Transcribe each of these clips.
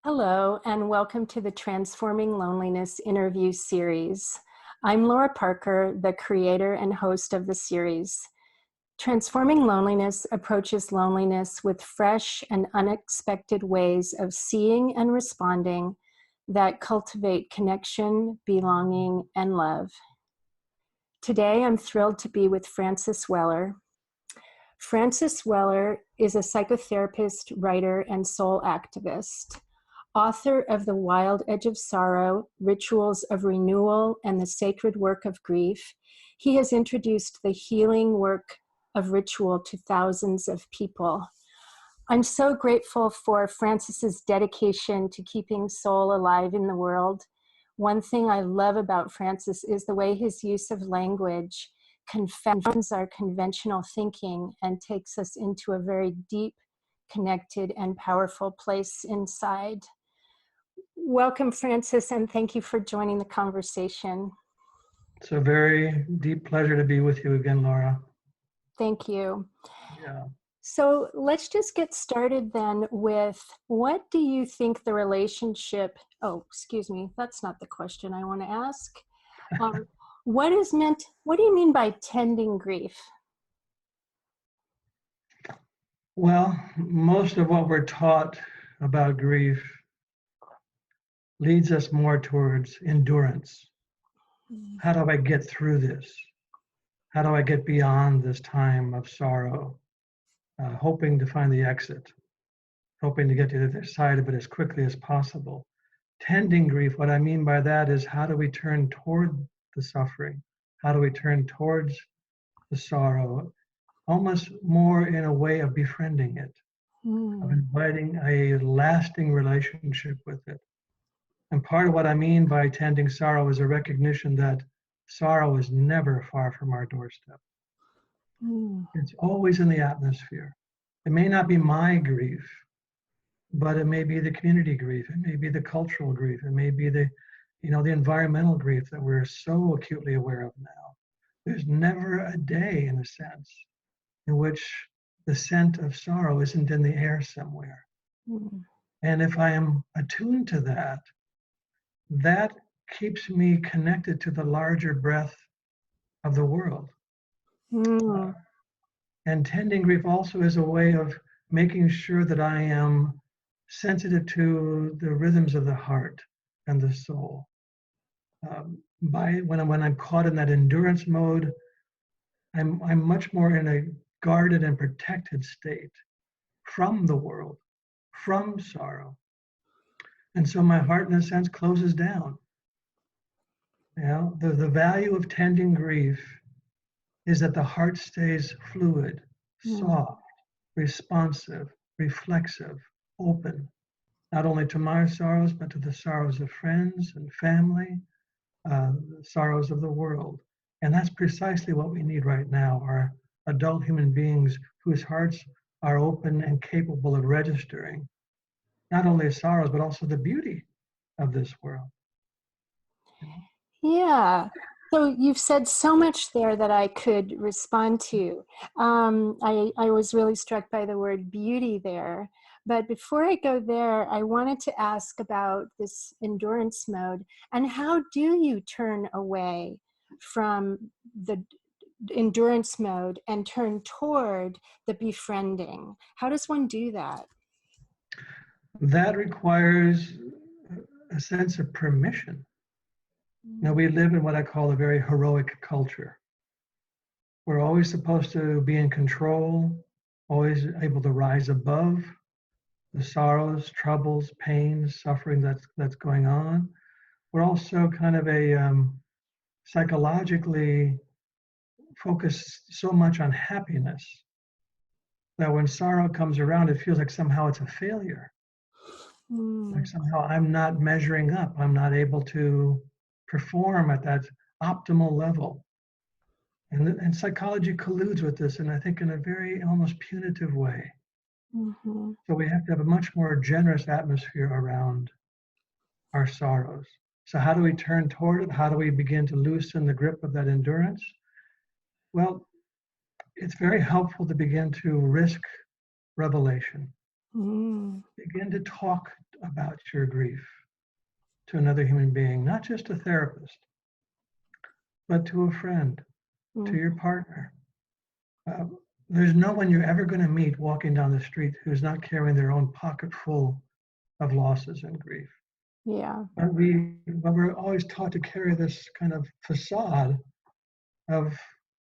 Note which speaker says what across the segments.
Speaker 1: Hello, and welcome to the Transforming Loneliness interview series. I'm Laura Parker, the creator and host of the series. Transforming Loneliness approaches loneliness with fresh and unexpected ways of seeing and responding that cultivate connection, belonging, and love. Today, I'm thrilled to be with Frances Weller. Frances Weller is a psychotherapist, writer, and soul activist. Author of The Wild Edge of Sorrow, Rituals of Renewal, and the Sacred Work of Grief, he has introduced the healing work of ritual to thousands of people. I'm so grateful for Frances's dedication to keeping soul alive in the world. One thing I love about Frances is the way his use of language confounds our conventional thinking and takes us into a very deep, connected, and powerful place inside. Welcome, Frances, and thank you for joining the conversation.
Speaker 2: It's a very deep pleasure to be with you again, Laura.
Speaker 1: Thank you.
Speaker 2: Yeah.
Speaker 1: So let's just get started then with, what do you think the relationship, that's not the question I want to ask. What do you mean by tending grief?
Speaker 2: Well, most of what we're taught about grief leads us more towards endurance. How do I get through this? How do I get beyond this time of sorrow? Hoping to find the exit, hoping to get to the other side of it as quickly as possible. Tending grief, what I mean by that is, how do we turn toward the suffering? How do we turn towards the sorrow? Almost more in a way of befriending it, of inviting a lasting relationship with it. And part of what I mean by tending sorrow is a recognition that sorrow is never far from our doorstep. It's always in the atmosphere. It may not be my grief, but it may be the community grief. It may be the cultural grief. It may be the environmental grief that we're so acutely aware of now. There's never a day, in a sense, in which the scent of sorrow isn't in the air somewhere. And if I am attuned to that, that keeps me connected to the larger breadth of the world. And tending grief also is a way of making sure that I am sensitive to the rhythms of the heart and the soul. When I'm caught in that endurance mode, I'm much more in a guarded and protected state from the world, from sorrow. And so my heart, in a sense, closes down. The value of tending grief is that the heart stays fluid, soft, responsive, reflexive, open, not only to my sorrows, but to the sorrows of friends and family, the sorrows of the world. And that's precisely what we need right now, are adult human beings whose hearts are open and capable of registering not only sorrows, but also the beauty of this world.
Speaker 1: Yeah. So you've said so much there that I could respond to. I was really struck by the word beauty there. But before I go there, I wanted to ask about this endurance mode, and how do you turn away from the endurance mode and turn toward the befriending? How does one do that?
Speaker 2: That requires a sense of permission. Now, we live in what I call a very heroic culture. We're always supposed to be in control, always able to rise above the sorrows, troubles, pains, suffering that's going on. We're also kind of psychologically focused so much on happiness that when sorrow comes around, it feels like somehow it's a failure. Like somehow I'm not measuring up. I'm not able to perform at that optimal level. And psychology colludes with this, and I think in a very almost punitive way. So we have to have a much more generous atmosphere around our sorrows. So how do we turn toward it? How do we begin to loosen the grip of that endurance? Well, it's very helpful to begin to risk revelation. Begin to talk about your grief to another human being, not just a therapist, but to a friend, to your partner. Uh, there's no one you're ever going to meet walking down the street who's not carrying their own pocket full of losses and grief.
Speaker 1: Yeah.
Speaker 2: But we're always taught to carry this kind of facade of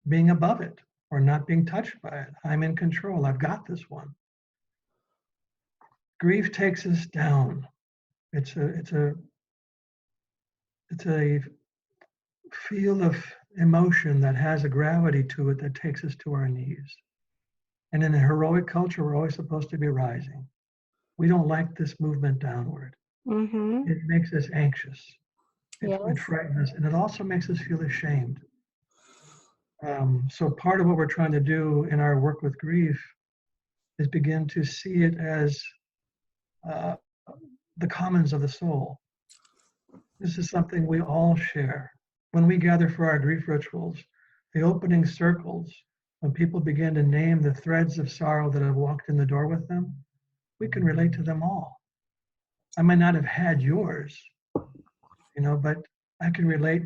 Speaker 2: being above it or not being touched by it. I'm in control. I've got this one. Grief takes us down. It's a field of emotion that has a gravity to it that takes us to our knees. And in a heroic culture, we're always supposed to be rising. We don't like this movement downward.
Speaker 1: Mm-hmm.
Speaker 2: It makes us anxious. It
Speaker 1: Yes.
Speaker 2: frightens us, and it also makes us feel ashamed. So part of what we're trying to do in our work with grief is begin to see it as uh, the commons of the soul. This is something we all share. When we gather for our grief rituals, the opening circles, when people begin to name the threads of sorrow that have walked in the door with them, we can relate to them all. I might not have had yours, but I can relate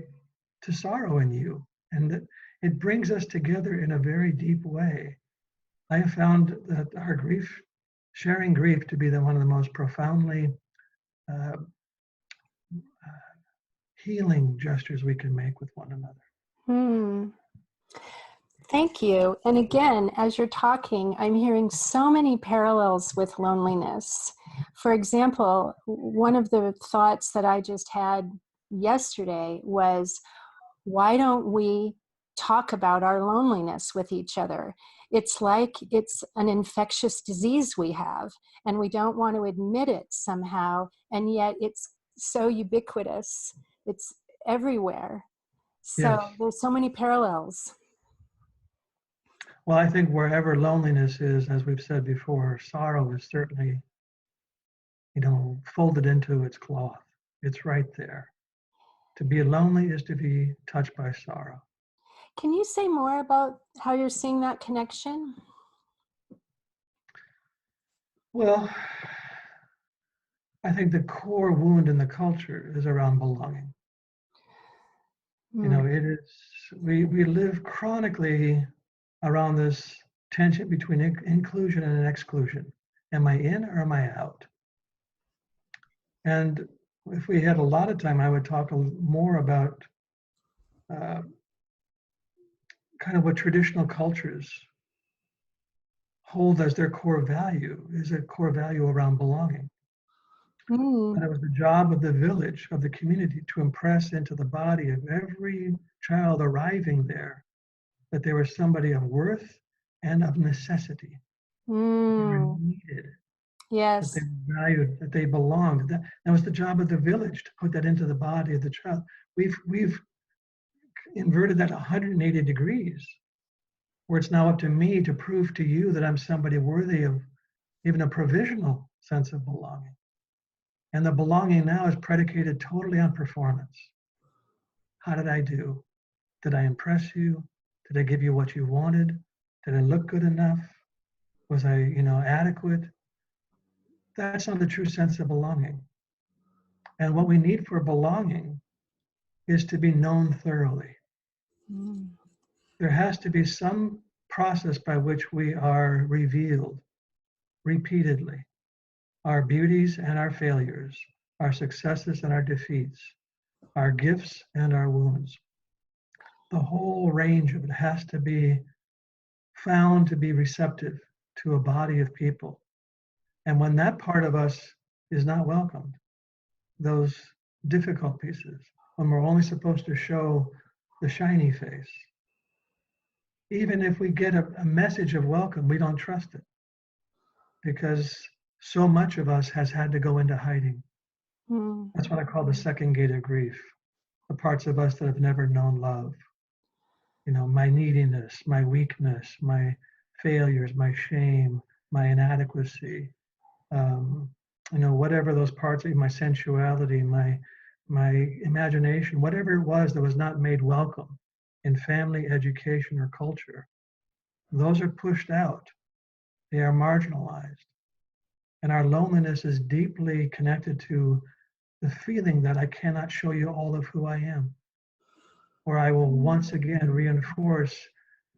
Speaker 2: to sorrow in you. And it brings us together in a very deep way. I have found that our grief, sharing grief, to be one of the most profoundly uh, healing gestures we can make with one another.
Speaker 1: Hmm. Thank you. And again, as you're talking, I'm hearing so many parallels with loneliness. For example, one of the thoughts that I just had yesterday was, why don't we talk about our loneliness with each other? It's like it's an infectious disease we have, and we don't want to admit it somehow, and yet it's so ubiquitous. It's everywhere. So
Speaker 2: Yes.
Speaker 1: there's so many parallels.
Speaker 2: Well, I think wherever loneliness is, as we've said before, sorrow is certainly, folded into its cloth. It's right there. To be lonely is to be touched by sorrow.
Speaker 1: Can you say more about how you're seeing that connection?
Speaker 2: Well, I think the core wound in the culture is around belonging.
Speaker 1: Mm.
Speaker 2: It is, we live chronically around this tension between inclusion and exclusion. Am I in or am I out? And if we had a lot of time, I would talk more about uh, kind of what traditional cultures hold as their core value, is a core value around belonging.
Speaker 1: Mm.
Speaker 2: And it was the job of the village, of the community, to impress into the body of every child arriving there that they were somebody of worth and of necessity. That they were
Speaker 1: Mm.
Speaker 2: needed, that they
Speaker 1: Yes.
Speaker 2: were valued, that they belonged. That was the job of the village, to put that into the body of the child. We've inverted that 180 degrees, where it's now up to me to prove to you that I'm somebody worthy of even a provisional sense of belonging. And the belonging now is predicated totally on performance. How did I do? Did I impress you? Did I give you what you wanted? Did I look good enough? Was I, adequate? That's not the true sense of belonging. And what we need for belonging is to be known thoroughly.
Speaker 1: Mm.
Speaker 2: There has to be some process by which we are revealed repeatedly, our beauties and our failures, our successes and our defeats, our gifts and our wounds. The whole range of it has to be found to be receptive to a body of people. And when that part of us is not welcomed, those difficult pieces, when we're only supposed to show the shiny face, even if we get a message of welcome, we don't trust it, because so much of us has had to go into hiding.
Speaker 1: Mm.
Speaker 2: That's what I call the second gate of grief, the parts of us that have never known love. My neediness, my weakness, my failures, my shame, my inadequacy, whatever those parts of my sensuality, my imagination, whatever it was that was not made welcome in family, education, or culture, those are pushed out. They are marginalized. And our loneliness is deeply connected to the feeling that I cannot show you all of who I am, or I will once again reinforce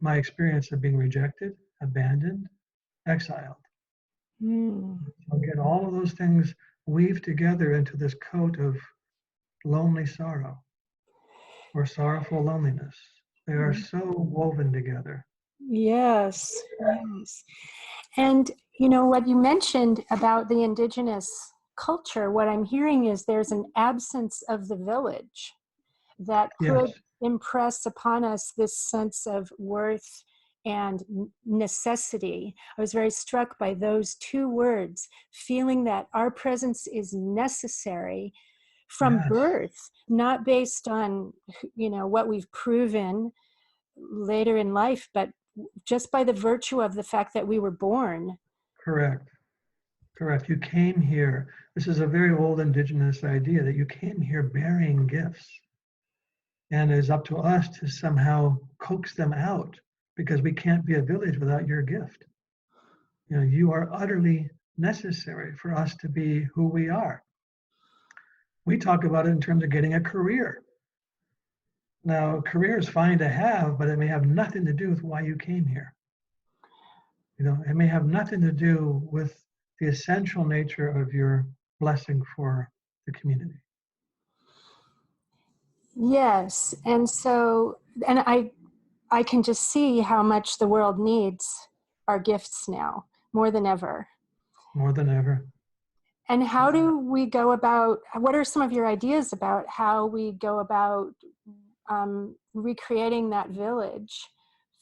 Speaker 2: my experience of being rejected, abandoned, exiled.
Speaker 1: Mm.
Speaker 2: So again, all of those things weave together into this coat of lonely sorrow or sorrowful loneliness. They are so woven together.
Speaker 1: Yes, yes. And what you mentioned about the indigenous culture, what I'm hearing is there's an absence of the village that could
Speaker 2: Yes,
Speaker 1: impress upon us this sense of worth and necessity. I was very struck by those two words, feeling that our presence is necessary from
Speaker 2: yes,
Speaker 1: birth, not based on what we've proven later in life, but just by the virtue of the fact that we were born.
Speaker 2: correct, correct. You came here. This is a very old indigenous idea that you came here bearing gifts. And it is up to us to somehow coax them out because we can't be a village without your gift. You are utterly necessary for us to be who we are. We talk about it in terms of getting a career. Now, a career is fine to have, but it may have nothing to do with why you came here. It may have nothing to do with the essential nature of your blessing for the community.
Speaker 1: Yes. And I can just see how much the world needs our gifts now, more than ever.
Speaker 2: More than ever.
Speaker 1: And how do we go about, what are some of your ideas about how we go about recreating that village,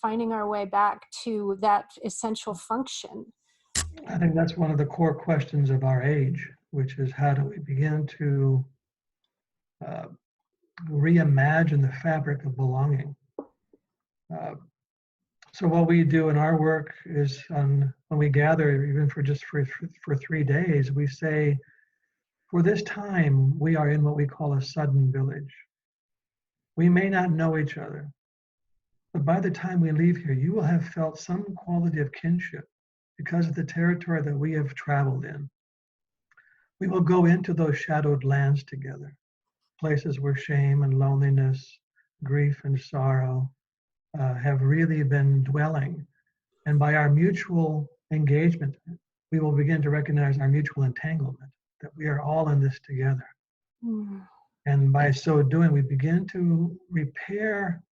Speaker 1: finding our way back to that essential function?
Speaker 2: I think that's one of the core questions of our age, which is how do we begin to uh, reimagine the fabric of belonging. Uh, so what we do in our work is when we gather, even for 3 days, we say, for this time, we are in what we call a sudden village. We may not know each other, but by the time we leave here, you will have felt some quality of kinship because of the territory that we have traveled in. We will go into those shadowed lands together, places where shame and loneliness, grief and sorrow have really been dwelling. And by our mutual engagement, we will begin to recognize our mutual entanglement, that we are all in this together.
Speaker 1: Mm.
Speaker 2: And by so doing, we begin to repair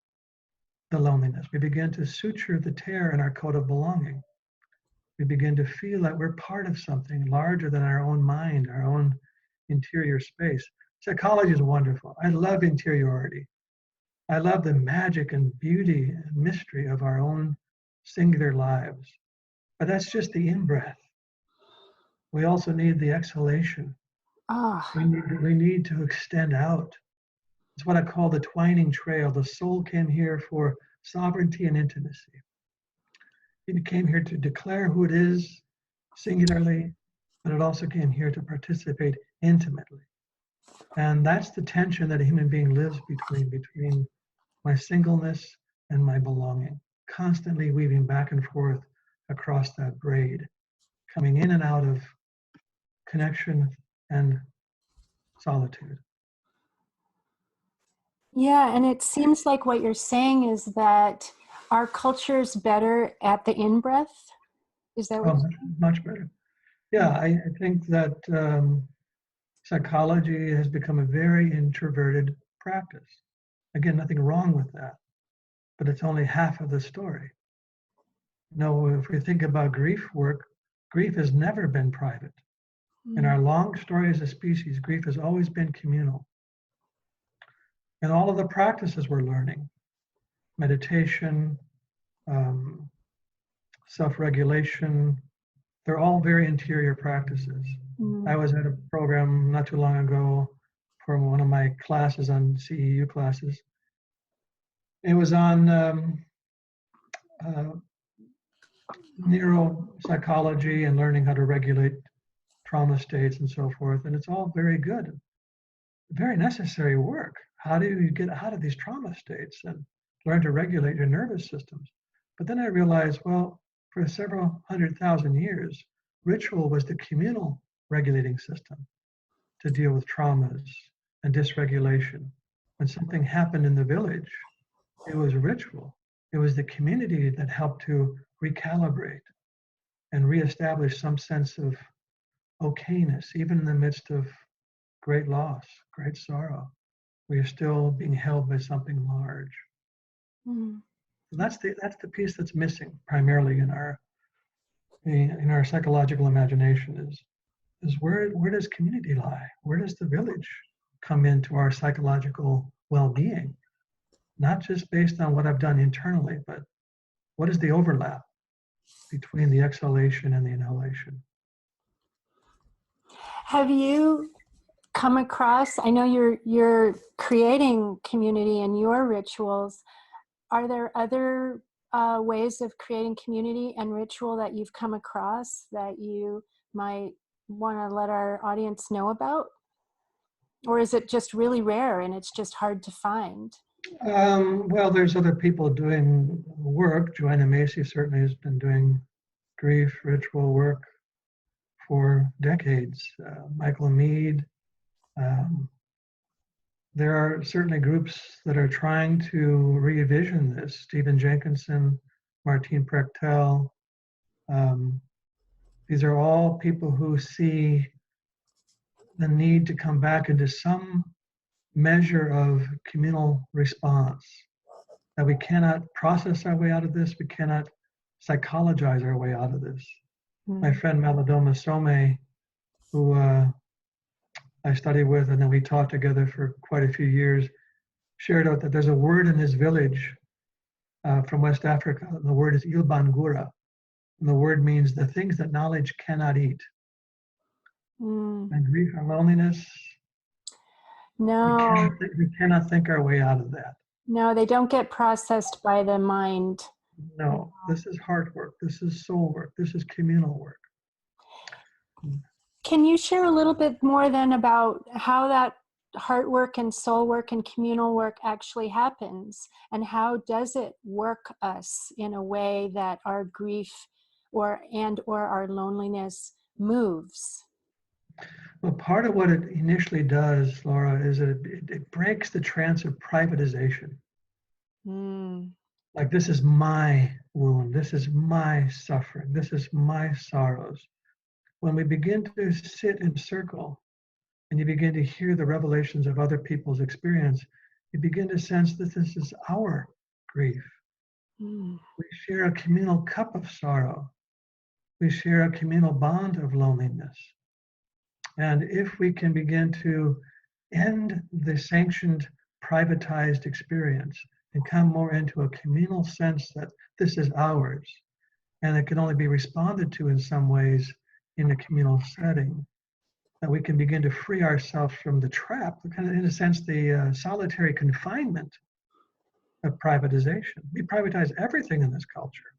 Speaker 2: the loneliness. We begin to suture the tear in our coat of belonging. We begin to feel that we're part of something larger than our own mind, our own interior space. Psychology is wonderful. I love interiority. I love the magic and beauty and mystery of our own singular lives. But that's just the in-breath. We also need the exhalation.
Speaker 1: Ah,
Speaker 2: We need to extend out. It's what I call the twining trail. The soul came here for sovereignty and intimacy. It came here to declare who it is singularly, but it also came here to participate intimately. And that's the tension that a human being lives between my singleness and my belonging, constantly weaving back and forth across that braid, coming in and out of connection and solitude.
Speaker 1: yeah. And it seems like what you're saying is that our culture's better at the in-breath. Is that what
Speaker 2: Oh,
Speaker 1: you're
Speaker 2: much,
Speaker 1: saying?
Speaker 2: much better. Yeah, I think that psychology has become a very introverted practice. Again, nothing wrong with that, but it's only half of the story. If we think about grief work, grief has never been private. In our long story as a species, grief has always been communal. And all of the practices we're learning, meditation, um, self-regulation, they're all very interior practices. I was at a program not too long ago for one of my classes on CEU classes. It was on uh, neuropsychology and learning how to regulate trauma states and so forth. And it's all very good, very necessary work. How do you get out of these trauma states and learn to regulate your nervous systems? But then I realized, well, for several 100,000 years, Ritual was the communal regulating system to deal with traumas and dysregulation. When something happened in the village, it was ritual. It was the community that helped to recalibrate and reestablish some sense of okayness, even in the midst of great loss, great sorrow. We are still being held by something large.
Speaker 1: Mm.
Speaker 2: That's the piece that's missing primarily in our psychological imagination is where does community lie? Where does the village come into our psychological well-being? Not just based on what I've done internally, but what is the overlap between the exhalation and the inhalation?
Speaker 1: Have you come across, I know you're creating community in your rituals. Are there other ways of creating community and ritual that you've come across that you might want to let our audience know about? Or is it just really rare and it's just hard to find?
Speaker 2: Well, there's other people doing work. Joanna Macy certainly has been doing grief ritual work for decades. Michael Mead. Um, there are certainly groups that are trying to re-envision this. Stephen Jenkinson, Martine Prechtel. These are all people who see the need to come back into some measure of communal response, that we cannot process our way out of this, we cannot psychologize our way out of this. My friend Malidoma Some, who I studied with, and then we taught together for quite a few years, shared out that there's a word in his village from West Africa. The word is Ilbangura. And the word means the things that knowledge cannot eat. And grief and loneliness,
Speaker 1: No,
Speaker 2: we cannot think our way out of that.
Speaker 1: no, they don't get processed by the mind.
Speaker 2: No, this is heart work. This is soul work. This is communal work.
Speaker 1: Can you share a little bit more then about how that heart work and soul work and communal work actually happens, and how does it work us in a way that our grief or our loneliness moves?
Speaker 2: Well, part of what it initially does, Laura, is that it breaks the trance of privatization. Like, this is my wound, this is my suffering, this is my sorrows. When we begin to sit in circle and you begin to hear the revelations of other people's experience, you begin to sense that this is our grief. We share a communal cup of sorrow. We share a communal bond of loneliness. And if we can begin to end the sanctioned, privatized experience and come more into a communal sense that this is ours, and it can only be responded to in some ways in a communal setting, that we can begin to free ourselves from the trap, kind of, in a sense, the solitary confinement of privatization. We privatize everything in this culture.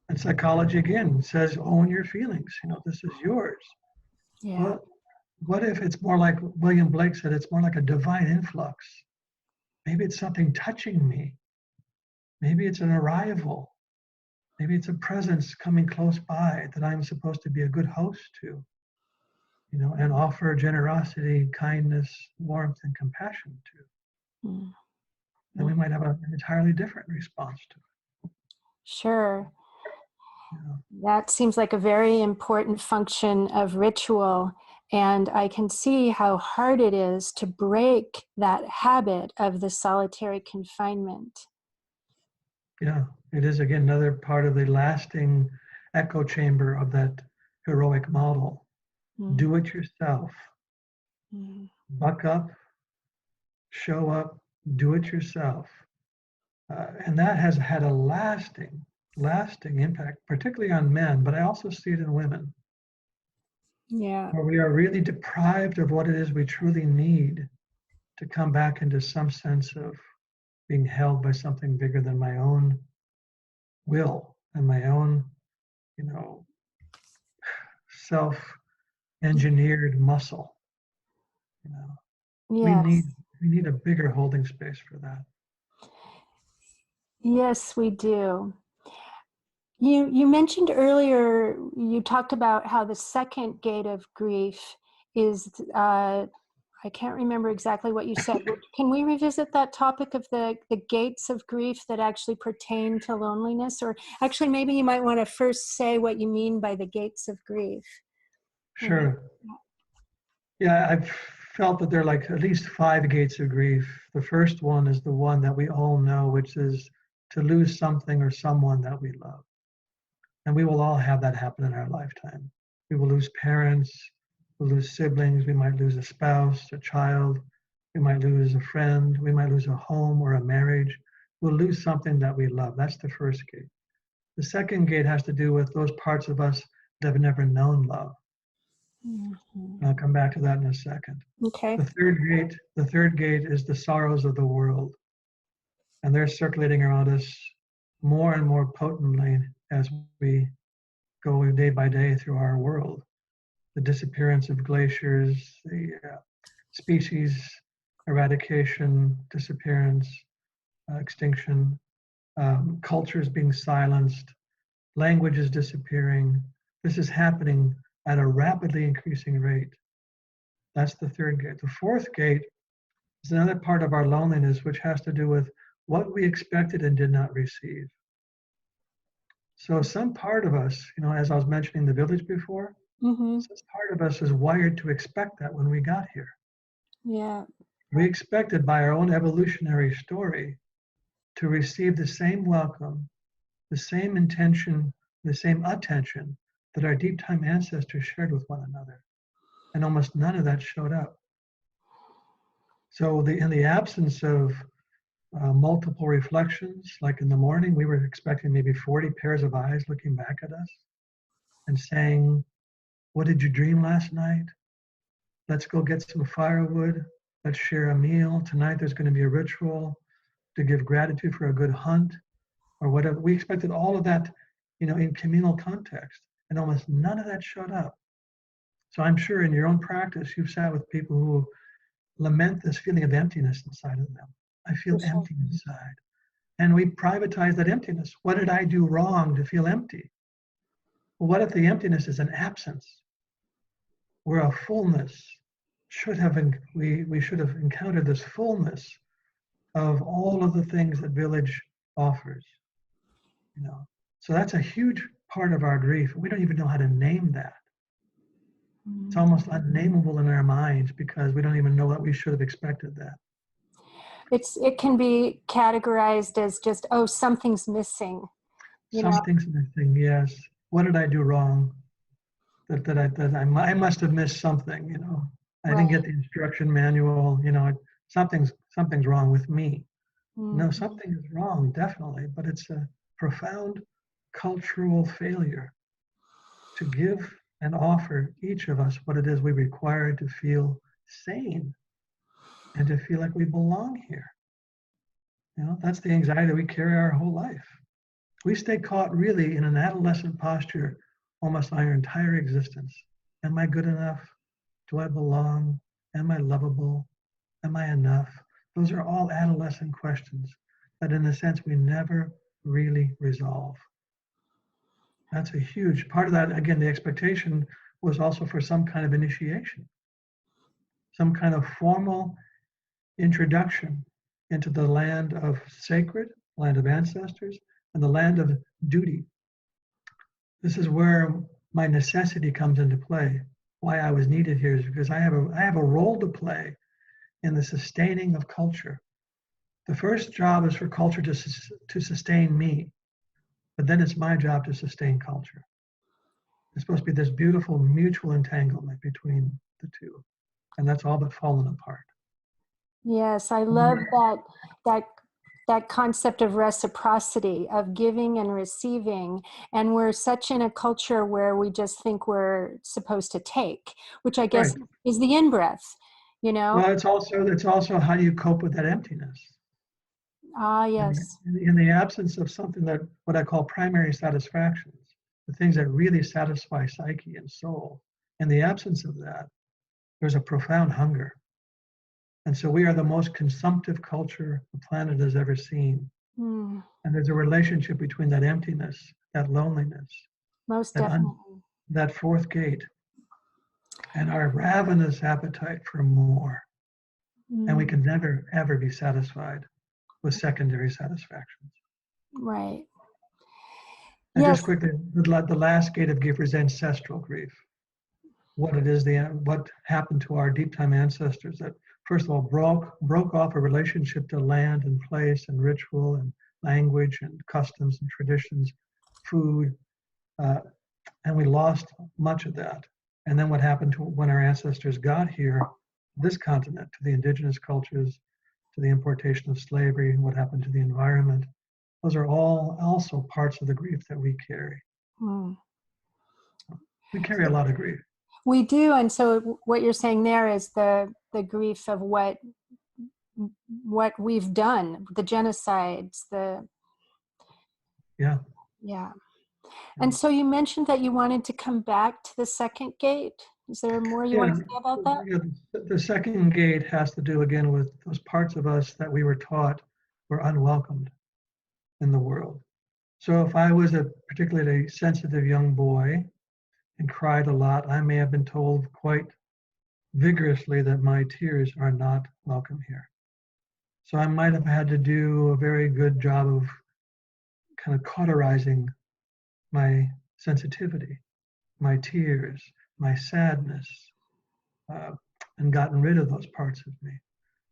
Speaker 2: And psychology, again, says, own your feelings. This is yours.
Speaker 1: Yeah.
Speaker 2: Well, what if it's more like William Blake said, it's more like a divine influx? Maybe it's something touching me. Maybe it's an arrival. Maybe it's a presence coming close by that I'm supposed to be a good host to, and offer generosity, kindness, warmth, and compassion to. Then we might have an entirely different response to it.
Speaker 1: Sure.
Speaker 2: Yeah.
Speaker 1: That seems like a very important function of ritual. And I can see how hard it is to break that habit of the solitary confinement.
Speaker 2: Yeah, it is, again, another part of the lasting echo chamber of that heroic model. Do it yourself. Buck up, show up, do it yourself. And that has had a lasting impact, particularly on men, but I also see it in women.
Speaker 1: Yeah.
Speaker 2: Where we are really deprived of what it is we truly need to come back into some sense of being held by something bigger than my own will and my own, self-engineered muscle.
Speaker 1: Yes.
Speaker 2: We need a bigger holding space for that.
Speaker 1: Yes, we do. You mentioned earlier, you talked about how the second gate of grief is, I can't remember exactly what you said. Can we revisit that topic of the gates of grief that actually pertain to loneliness? Or actually, maybe you might want to first say what you mean by the gates of grief.
Speaker 2: Sure. Yeah, I've felt that there are like at least 5 gates of grief. The first one is the one that we all know, which is to lose something or someone that we love. And we will all have that happen in our lifetime. We will lose parents, we'll lose siblings, we might lose a spouse, a child, we might lose a friend, we might lose a home or a marriage. We'll lose something that we love. That's the first gate. The second gate has to do with those parts of us that have never known love.
Speaker 1: Mm-hmm.
Speaker 2: I'll come back to that in a second.
Speaker 1: Okay.
Speaker 2: The third gate is the sorrows of the world. And they're circulating around us more and more potently as we go day by day through our world. The disappearance of glaciers, the species eradication, disappearance, extinction, cultures being silenced, languages disappearing. This is happening at a rapidly increasing rate. That's the third gate. The fourth gate is another part of our loneliness, which has to do with what we expected and did not receive. So some part of us, as I was mentioning the village before,
Speaker 1: Mm-hmm.
Speaker 2: some part of us is wired to expect that when we got here.
Speaker 1: Yeah.
Speaker 2: We expected by our own evolutionary story to receive the same welcome, the same intention, the same attention that our deep time ancestors shared with one another. And almost none of that showed up. So in the absence of multiple reflections, like in the morning, we were expecting maybe 40 pairs of eyes looking back at us and saying, "What did you dream last night? Let's go get some firewood. Let's share a meal. Tonight there's going to be a ritual to give gratitude for a good hunt," or whatever. We expected all of that, in communal context, and almost none of that showed up. So I'm sure in your own practice, you've sat with people who lament this feeling of emptiness inside of them. I feel
Speaker 1: For sure.
Speaker 2: empty inside. And we privatize that emptiness. What did I do wrong to feel empty? Well, what if the emptiness is an absence, where a fullness we should have encountered this fullness of all of the things that village offers. So that's a huge part of our grief. We don't even know how to name that. It's almost unnameable in our minds because we don't even know that we should have expected that.
Speaker 1: It can be categorized as just, oh, something's missing.
Speaker 2: Something's missing, yes. What did I do wrong? I must have missed something, I didn't get the instruction manual, something's wrong with me. No, something is wrong, definitely, but it's a profound cultural failure to give and offer each of us what it is we require to feel sane and to feel like we belong here. That's the anxiety we carry our whole life. We stay caught really in an adolescent posture almost our entire existence. Am I good enough? Do I belong? Am I lovable? Am I enough? Those are all adolescent questions that in a sense we never really resolve. That's a huge part of that. Again, the expectation was also for some kind of initiation, some kind of formal introduction into the land of sacred, land of ancestors, and the land of duty. This is where my necessity comes into play. Why I was needed here is because I have a role to play in the sustaining of culture. The first job is for culture to sustain me, but then it's my job to sustain culture. There's supposed to be this beautiful mutual entanglement between the two, and that's all but fallen apart.
Speaker 1: Yes, I love that concept of reciprocity, of giving and receiving. And we're such in a culture where we just think we're supposed to take, which I guess
Speaker 2: Right.
Speaker 1: is the in-breath,
Speaker 2: Well, it's also how do you cope with that emptiness?
Speaker 1: Ah, yes.
Speaker 2: In the absence of something that what I call primary satisfactions, the things that really satisfy psyche and soul, in the absence of that, there's a profound hunger. And so we are the most consumptive culture the planet has ever seen. And there's a relationship between that emptiness that loneliness,
Speaker 1: Most
Speaker 2: that,
Speaker 1: definitely.
Speaker 2: that fourth gate, and our ravenous appetite for more. And we can never, ever be satisfied with secondary satisfactions.
Speaker 1: Right.
Speaker 2: And
Speaker 1: Yes.
Speaker 2: just quickly, the last gate of grief is ancestral grief. What it is, what happened to our deep time ancestors that, first of all, broke off a relationship to land and place and ritual and language and customs and traditions, food, and we lost much of that. And then what happened to when our ancestors got here, this continent, to the indigenous cultures, to the importation of slavery, what happened to the environment, those are all also parts of the grief that we carry.
Speaker 1: Mm.
Speaker 2: We carry a lot of grief.
Speaker 1: We do, and so what you're saying there is the grief of what we've done, the genocides, the
Speaker 2: Yeah.
Speaker 1: yeah. And so you mentioned that you wanted to come back to the second gate. Is there more you want to say about that?
Speaker 2: Yeah, the second gate has to do again with those parts of us that we were taught were unwelcomed in the world. So if I was a particularly sensitive young boy and cried a lot, I may have been told quite vigorously that my tears are not welcome here. So I might have had to do a very good job of kind of cauterizing my sensitivity, my tears, my sadness, and gotten rid of those parts of me.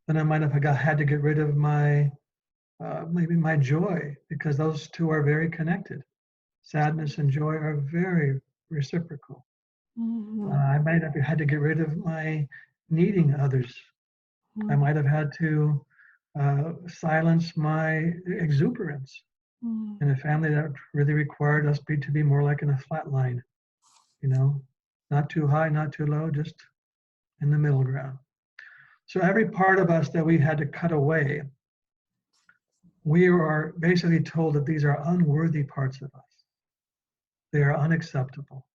Speaker 2: Then I might have had to get rid of my maybe my joy, because those two are very connected. Sadness and joy are very reciprocal.
Speaker 1: Mm-hmm.
Speaker 2: I might have had to get rid of my needing others. I might have had to silence my exuberance in a family that really required us to be more like in a flat line, you know, not too high, not too low, just in the middle ground. So every part of us that we had to cut away, we are basically told that these are unworthy parts of us. They are unacceptable.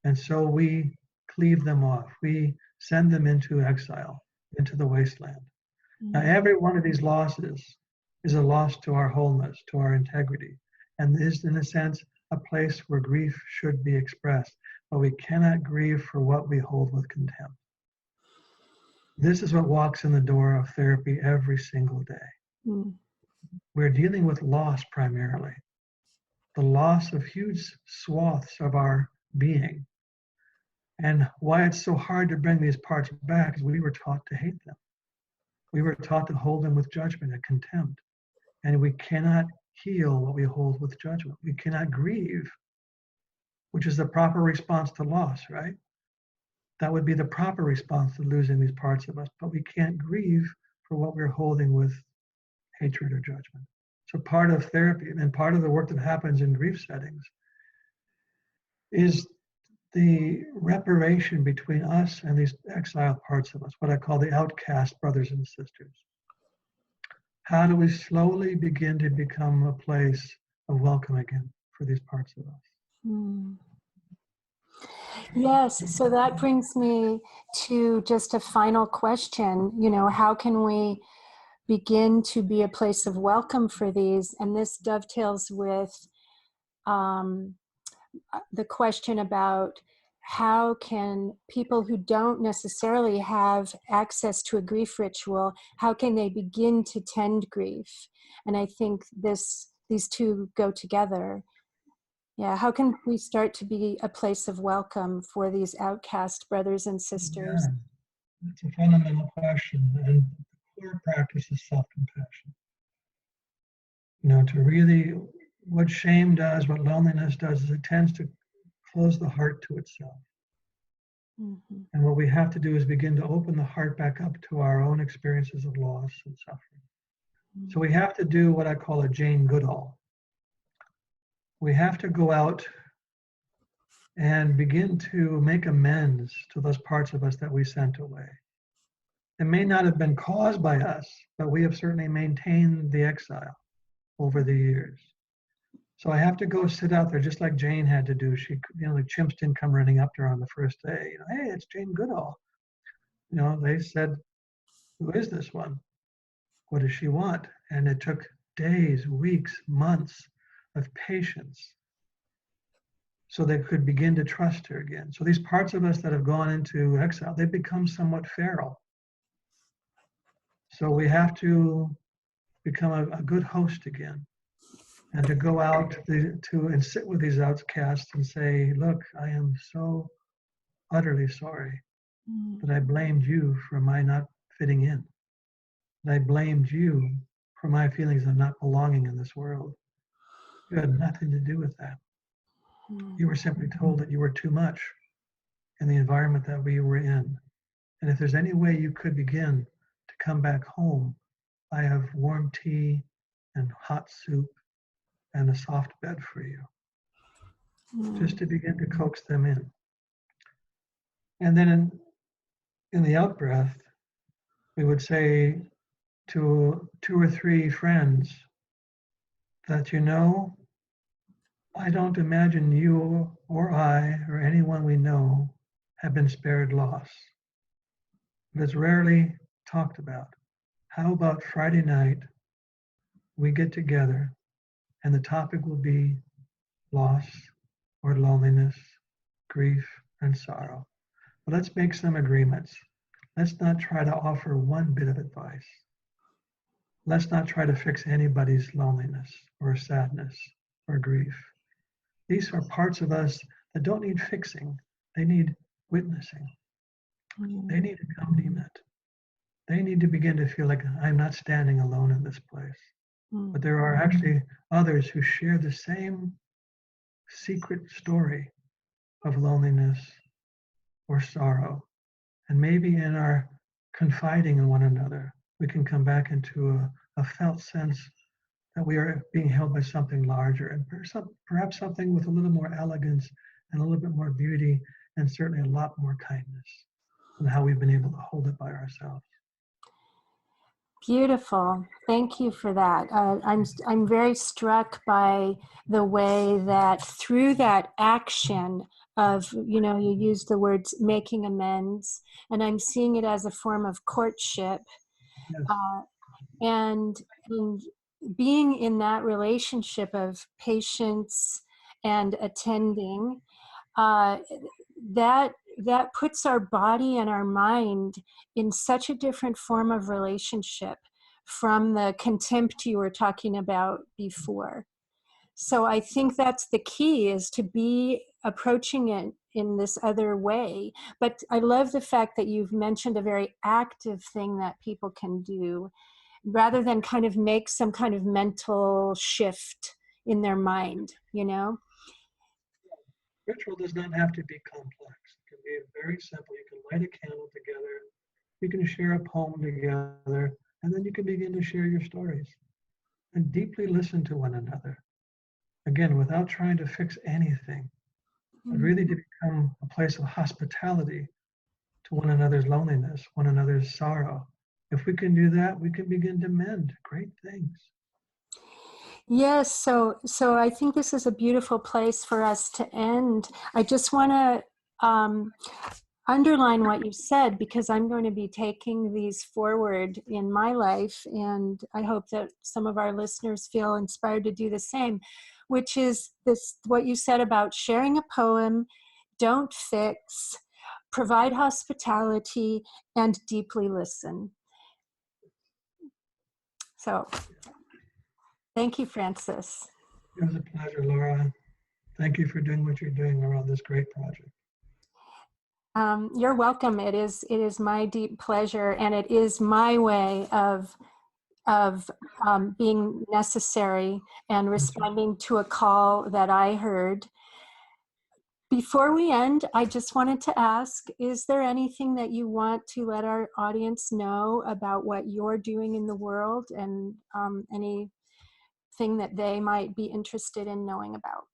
Speaker 2: And so we cleave them off. We send them into exile, into the wasteland. Now, every one of these losses is a loss to our wholeness, to our integrity, and is, in a sense, a place where grief should be expressed. But we cannot grieve for what we hold with contempt. This is what walks in the door of therapy every single day. We're dealing with loss primarily, the loss of huge swaths of our being. And why it's so hard to bring these parts back is we were taught to hate them. We were taught to hold them with judgment and contempt. And we cannot heal what we hold with judgment. We cannot grieve, which is the proper response to loss, right? That would be the proper response to losing these parts of us. But we can't grieve for what we're holding with hatred or judgment. So part of therapy and part of the work that happens in grief settings is the reparation between us and these exiled parts of us, what I call the outcast brothers and sisters. How do we slowly begin to become a place of welcome again for these parts of us?
Speaker 1: Yes, so that brings me to just a final question. You know, how can we begin to be a place of welcome for these? And this dovetails with the question about how can people who don't necessarily have access to a grief ritual, how can they begin to tend grief? And I think these two go together. Yeah, how can we start to be a place of welcome for these outcast brothers and sisters?
Speaker 2: Yeah, it's a fundamental question, and the core practice is self-compassion. You know, to really, what shame does, what loneliness does, is it tends to close the heart to itself. Mm-hmm. And what we have to do is begin to open the heart back up to our own experiences of loss and suffering. Mm-hmm. So we have to do what I call a Jane Goodall. We have to go out and begin to make amends to those parts of us that we sent away. It may not have been caused by us, but we have certainly maintained the exile over the years. So I have to go sit out there just like Jane had to do. She, you know, the chimps didn't come running up to her on the first day. You know, hey, it's Jane Goodall. You know, they said, who is this one? What does she want? And it took days, weeks, months of patience so they could begin to trust her again. So these parts of us that have gone into exile, they become somewhat feral. So we have to become a good host again, and to go out and sit with these outcasts and say, look, I am so utterly sorry that I blamed you for my not fitting in. That I blamed you for my feelings of not belonging in this world. You had nothing to do with that. You were simply told that you were too much in the environment that we were in. And if there's any way you could begin to come back home, I have warm tea and hot soup and a soft bed for you, just to begin to coax them in. And then in the out breath, we would say to 2 or 3 friends that, you know, I don't imagine you or I or anyone we know have been spared loss. But it's rarely talked about. How about Friday night, we get together and the topic will be loss or loneliness, grief, and sorrow. But let's make some agreements. Let's not try to offer one bit of advice. Let's not try to fix anybody's loneliness or sadness or grief. These are parts of us that don't need fixing. They need witnessing. They need accompaniment. They need to begin to feel like I'm not standing alone in this place. But there are actually others who share the same secret story of loneliness or sorrow. And maybe in our confiding in one another, we can come back into a felt sense that we are being held by something larger, and perhaps something with a little more elegance and a little bit more beauty, and certainly a lot more kindness than how we've been able to hold it by ourselves.
Speaker 1: Beautiful. Thank you for that. I'm very struck by the way that through that action of, you know, you use the words making amends, and I'm seeing it as a form of courtship.
Speaker 2: Yes.
Speaker 1: And being in that relationship of patience and attending, that puts our body and our mind in such a different form of relationship from the contempt you were talking about before. So I think that's the key, is to be approaching it in this other way. But I love the fact that you've mentioned a very active thing that people can do, rather than kind of make some kind of mental shift in their mind, you know?
Speaker 2: Ritual does not have to be complex. It can be very simple. You can light a candle together, you can share a poem together, and then you can begin to share your stories and deeply listen to one another. Again, without trying to fix anything, but really to become a place of hospitality to one another's loneliness, one another's sorrow. If we can do that, we can begin to mend great things.
Speaker 1: Yes, so I think this is a beautiful place for us to end. I just want to underline what you said, because I'm going to be taking these forward in my life, and I hope that some of our listeners feel inspired to do the same, which is this, what you said about sharing a poem, don't fix, provide hospitality, and deeply listen. So thank you, Francis.
Speaker 2: It was a pleasure, Laura. Thank you for doing what you're doing around this great project.
Speaker 1: You're welcome. It is my deep pleasure, and it is my way of being necessary and responding to a call that I heard. Before we end, I just wanted to ask, is there anything that you want to let our audience know about what you're doing in the world, and anything that they might be interested in knowing about?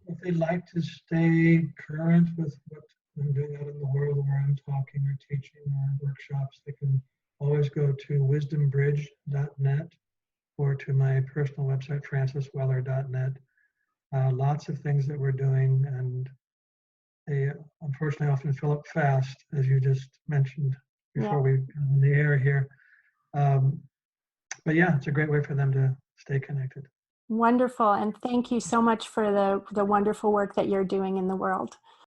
Speaker 2: If they'd like to stay current with what I'm doing out in the world, where I'm talking or teaching or workshops, they can always go to wisdombridge.net or to my personal website, francisweller.net. Lots of things that we're doing, and they unfortunately often fill up fast, as you just mentioned before we got on the air here. But yeah, it's a great way for them to stay connected.
Speaker 1: Wonderful. And thank you so much for the wonderful work that you're doing in the world.